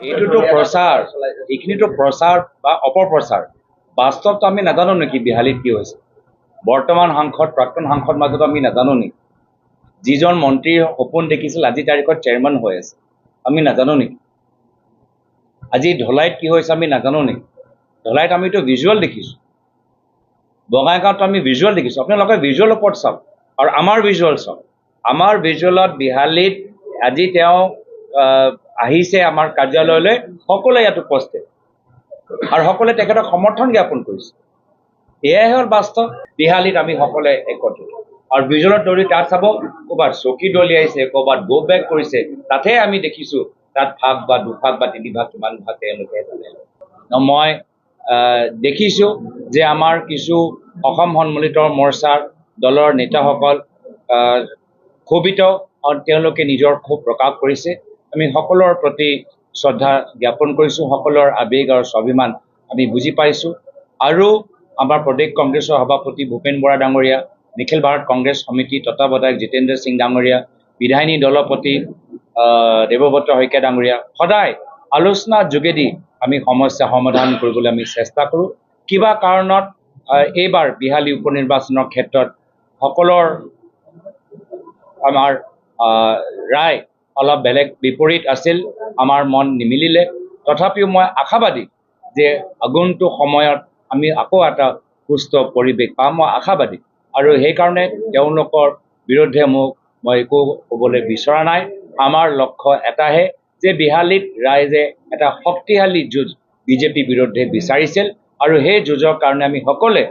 এইটোতো প্ৰচাৰ, এইখিনিতো প্ৰচাৰ বা অপপ্ৰচাৰ। বাস্তৱটো আমি নাজানো নেকি বিহালীত কি হৈছে? বৰ্তমান সাংসদ প্ৰাক্তন সাংসদ মাজত আমি নাজানো নেকি? যিজন মন্ত্ৰীৰ সপোন দেখিছিল আজি তাৰিখত চেয়াৰমেন হৈ আছে, আমি নাজানো নেকি? আজি ধলাইত কি হৈছে আমি নাজানো নেকি? ধলাইত আমিতো ভিজুৱেল দেখিছোঁ, বঙাইগাঁৱত আমি ভিজুৱেল দেখিছোঁ। আপোনালোকে ভিজুৱেল ওপৰত চাওক আৰু আমাৰ ভিজুৱেল চাওক। আমাৰ ভিজুৱেলত বিহালীত আজি তেওঁ আহিছে আমাৰ কাৰ্যালয়লৈ, সকলোৱে ইয়াত উপস্থিত আৰু সকলোৱে তেখেতক সমৰ্থন জ্ঞাপন কৰিছে। এয়াই হ'ল বাস্তৱ। বিহালীত আমি সকলোৱে একত্ৰিত আৰু ভিজুৱেলত ধৰি তাত চাব, ক'ৰবাত চকী দলিয়াইছে, ক'ৰবাত গো বেক কৰিছে, তাতে আমি দেখিছোঁ তাত ভাগ বা দুভাগ বা তিনিভাগ কিমান ভাগ তেওঁলোকে মই দেখিছোঁ যে আমাৰ কিছু অসম সন্মিলিত মৰ্চাৰ দলৰ নেতাসকল ক্ষোভিত আৰু তেওঁলোকে নিজৰ ক্ষোভ প্ৰকাশ কৰিছে। আমি সকলোৰে প্ৰতি শ্ৰদ্ধা জ্ঞাপন কৰিছোঁ, সকলোৰে আৱেগ আৰু স্বাভিমান আমি বুজি পাইছোঁ। আৰু আমাৰ প্ৰদেশ কংগ্ৰেছৰ সভাপতি ভূপেন বৰা ডাঙৰীয়া, নিখিল ভাৰত কংগ্ৰেছ সমিতি তত্বাৱধায়ক জিতেন্দ্ৰ সিং ডাঙৰীয়া, বিধায়িনী দলপতি দেৱব্ৰত শইকীয়া ডাঙৰীয়া, সদায় আলোচনাৰ যোগেদি আমি সমস্যা সমাধান কৰিবলৈ আমি চেষ্টা কৰোঁ। কিবা কাৰণত এইবাৰ বিহালী উপ নিৰ্বাচনৰ ক্ষেত্ৰত সকলৰ আমাৰ ৰায় অলপ বেলেগ বিপৰীত আছিল, আমাৰ মন নিমিলিলে। তথাপিও মই আশাবাদী যে আগন্তুক সময়ত আমি আকৌ এটা সুস্থ পৰিৱেশ পাম, মই আশাবাদী। আৰু সেইকাৰণে তেওঁলোকৰ বিৰুদ্ধে মই একো ক'বলৈ বিচৰা নাই। আমাৰ লক্ষ্য এটাহে যে বিহালীত ৰাইজে এটা শক্তিশালী যুঁজ বিজেপি বিৰুদ্ধে বিচাৰিছিল আৰু সেই যুঁজৰ কাৰণে আমি সকলোৱে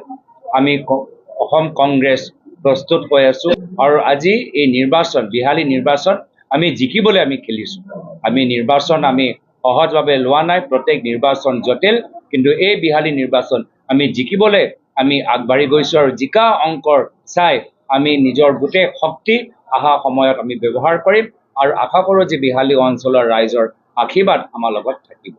অসম কংগ্ৰেছ প্ৰস্তুত হৈ আছোঁ। আৰু আজি এই নিৰ্বাচন, বিহালী নিৰ্বাচন আমি জিকিবলৈ আমি খেলিছোঁ। আমি নিৰ্বাচন আমি সহজভাৱে লোৱা নাই, প্ৰত্যেক নিৰ্বাচন জটিল, কিন্তু এই বিহালী নিৰ্বাচন আমি জিকিবলৈ আমি আগবাঢ়ি গৈছোঁ আৰু জিকা অংকৰ চাই আমি নিজৰ গোটেই শক্তি অহা সময়ত আমি ব্যৱহাৰ কৰিম আৰু আশা কৰোঁ যে বিহালী অঞ্চলৰ ৰাইজৰ আশীৰ্বাদ আমাৰ লগত থাকিব।